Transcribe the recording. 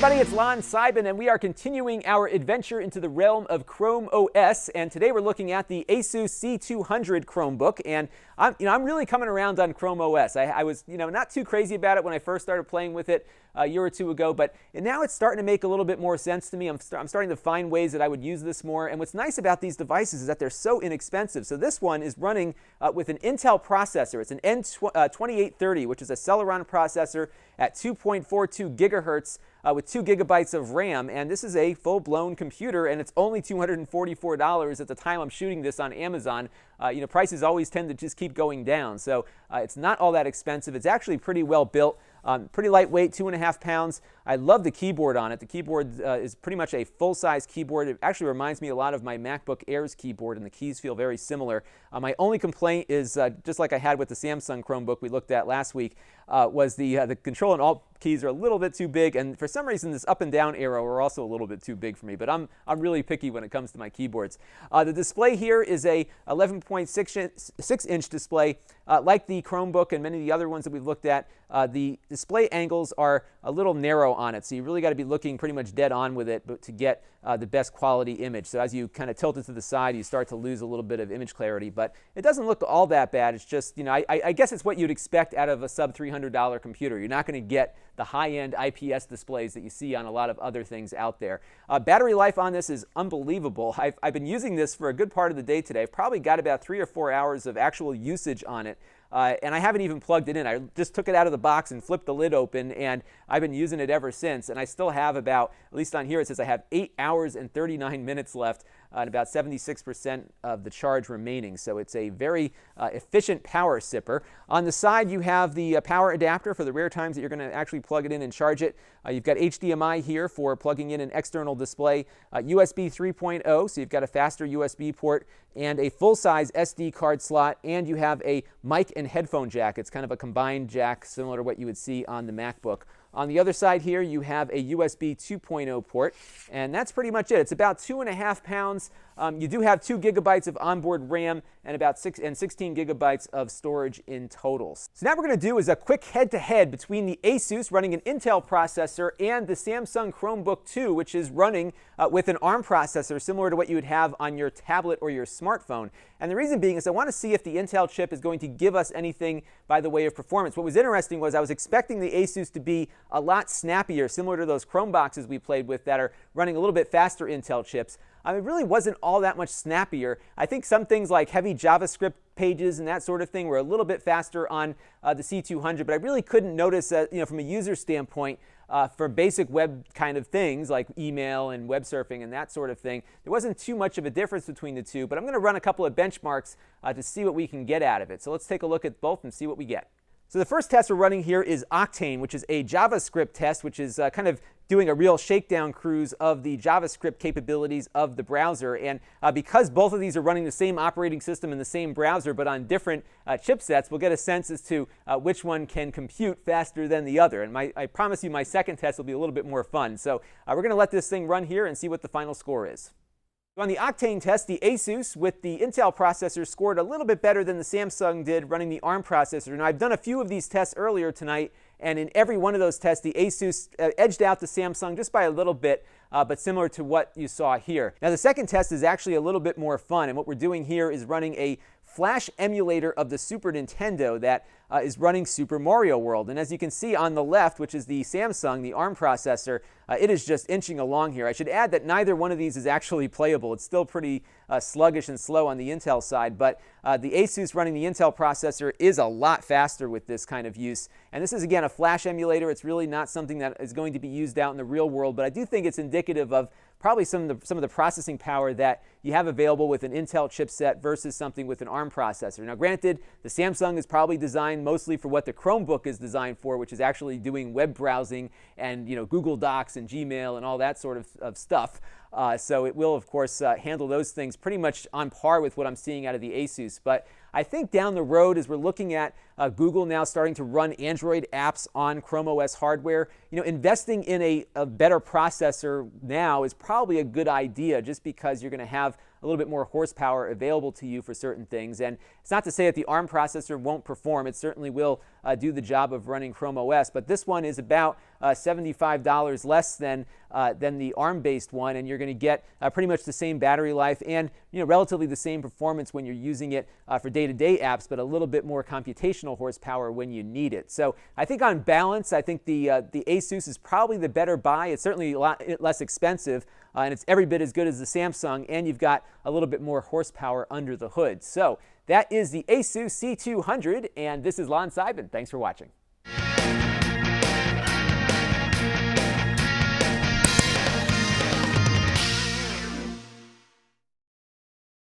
everybody, it's Lon.TV, and we are continuing our adventure into the realm of Chrome OS. And today we're looking at the Asus C200 Chromebook, and I'm really coming around on Chrome OS. I was not too crazy about it when I first started playing with it a year or two ago, but now it's starting to make a little bit more sense to me. I'm starting to find ways that I would use this more. And what's nice about these devices is that they're so inexpensive. So this one is running with an Intel processor. It's an N2830, which is a Celeron processor at 2.42 gigahertz. With 2 gigabytes of RAM, and this is a full-blown computer, and it's only $244 at the time I'm shooting this on Amazon. Prices always tend to just keep going down, so it's not all that expensive. It's actually pretty well built, pretty lightweight, 2.5 pounds. I love the keyboard on it. The keyboard is pretty much a full-size keyboard. It actually reminds me a lot of my MacBook Air's keyboard, and the keys feel very similar. My only complaint is, just like I had with the Samsung Chromebook we looked at last week, was the Control and Alt keys are a little bit too big, and for some reason this up and down arrow are also a little bit too big for me, but I'm really picky when it comes to my keyboards. The display here is a 11.6-inch display. Like the Chromebook and many of the other ones that we've looked at, the display angles are a little narrow on it, so you really got to be looking pretty much dead on with it to get the best quality image. So as you kind of tilt it to the side, you start to lose a little bit of image clarity, but it doesn't look all that bad. It's just, I guess it's what you'd expect out of a sub $300 computer. You're not going to get the high-end IPS displays that you see on a lot of other things out there. Battery life on this is unbelievable. I've been using this for a good part of the day today. I've probably got about 3 or 4 hours of actual usage on it. And I haven't even plugged it in. I just took it out of the box and flipped the lid open, and I've been using it ever since. And I still have about, at least on here it says I have 8 hours and 39 minutes left and about 76% of the charge remaining. So it's a very efficient power sipper. On the side you have the power adapter for the rare times that you're going to actually plug it in and charge it. You've got HDMI here for plugging in an external display, USB 3.0, so you've got a faster USB port, and a full-size SD card slot, and you have a mic and headphone jack. It's kind of a combined jack similar to what you would see on the MacBook. On the other side here, you have a USB 2.0 port, and that's pretty much it. It's about 2.5 pounds. You do have 2 gigabytes of onboard RAM and about 16 gigabytes of storage in total. So now what we're going to do is a quick head-to-head between the Asus running an Intel processor and the Samsung Chromebook 2, which is running with an ARM processor similar to what you would have on your tablet or your smartphone. And the reason being is I want to see if the Intel chip is going to give us anything by the way of performance. What was interesting was I was expecting the Asus to be a lot snappier, similar to those Chromeboxes we played with that are running a little bit faster Intel chips. It really wasn't all that much snappier. I think some things like heavy JavaScript pages and that sort of thing were a little bit faster on the C200, but I really couldn't notice, from a user standpoint, for basic web kind of things like email and web surfing and that sort of thing, there wasn't too much of a difference between the two, but I'm going to run a couple of benchmarks to see what we can get out of it. So let's take a look at both and see what we get. So the first test we're running here is Octane, which is a JavaScript test, which is kind of doing a real shakedown cruise of the JavaScript capabilities of the browser. And because both of these are running the same operating system in the same browser but on different chipsets, we'll get a sense as to which one can compute faster than the other. And I promise you my second test will be a little bit more fun. So we're going to let this thing run here and see what the final score is. On the Octane test, the Asus with the Intel processor scored a little bit better than the Samsung did running the ARM processor. Now, I've done a few of these tests earlier tonight, and in every one of those tests, the Asus edged out the Samsung just by a little bit, but similar to what you saw here. Now, the second test is actually a little bit more fun, and what we're doing here is running a flash emulator of the Super Nintendo that is running Super Mario World. And as you can see on the left, which is the Samsung, the ARM processor, it is just inching along here. I should add that neither one of these is actually playable. It's still pretty sluggish and slow on the Intel side, but the Asus running the Intel processor is a lot faster with this kind of use. And this is, again, a flash emulator. It's really not something that is going to be used out in the real world, but I do think it's indicative of probably some of the processing power that you have available with an Intel chipset versus something with an ARM processor. Now, granted, the Samsung is probably designed mostly for what the Chromebook is designed for, which is actually doing web browsing and Google Docs and Gmail and all that sort of stuff. So it will, of course, handle those things pretty much on par with what I'm seeing out of the Asus. But I think down the road, as we're looking at Google now starting to run Android apps on Chrome OS hardware, investing in a better processor now is probably a good idea, just because you're going to have a little bit more horsepower available to you for certain things. And it's not to say that the ARM processor won't perform. It certainly will do the job of running Chrome OS, but this one is about $75 less than the ARM-based one, and you're going to get pretty much the same battery life and relatively the same performance when you're using it for day-to-day apps, but a little bit more computational horsepower when you need it. So I think on balance, I think the Asus is probably the better buy. It's certainly a lot less expensive, and it's every bit as good as the Samsung, and you've got a little bit more horsepower under the hood. So that is the Asus C200, and this is Lon.TV. Thanks for watching.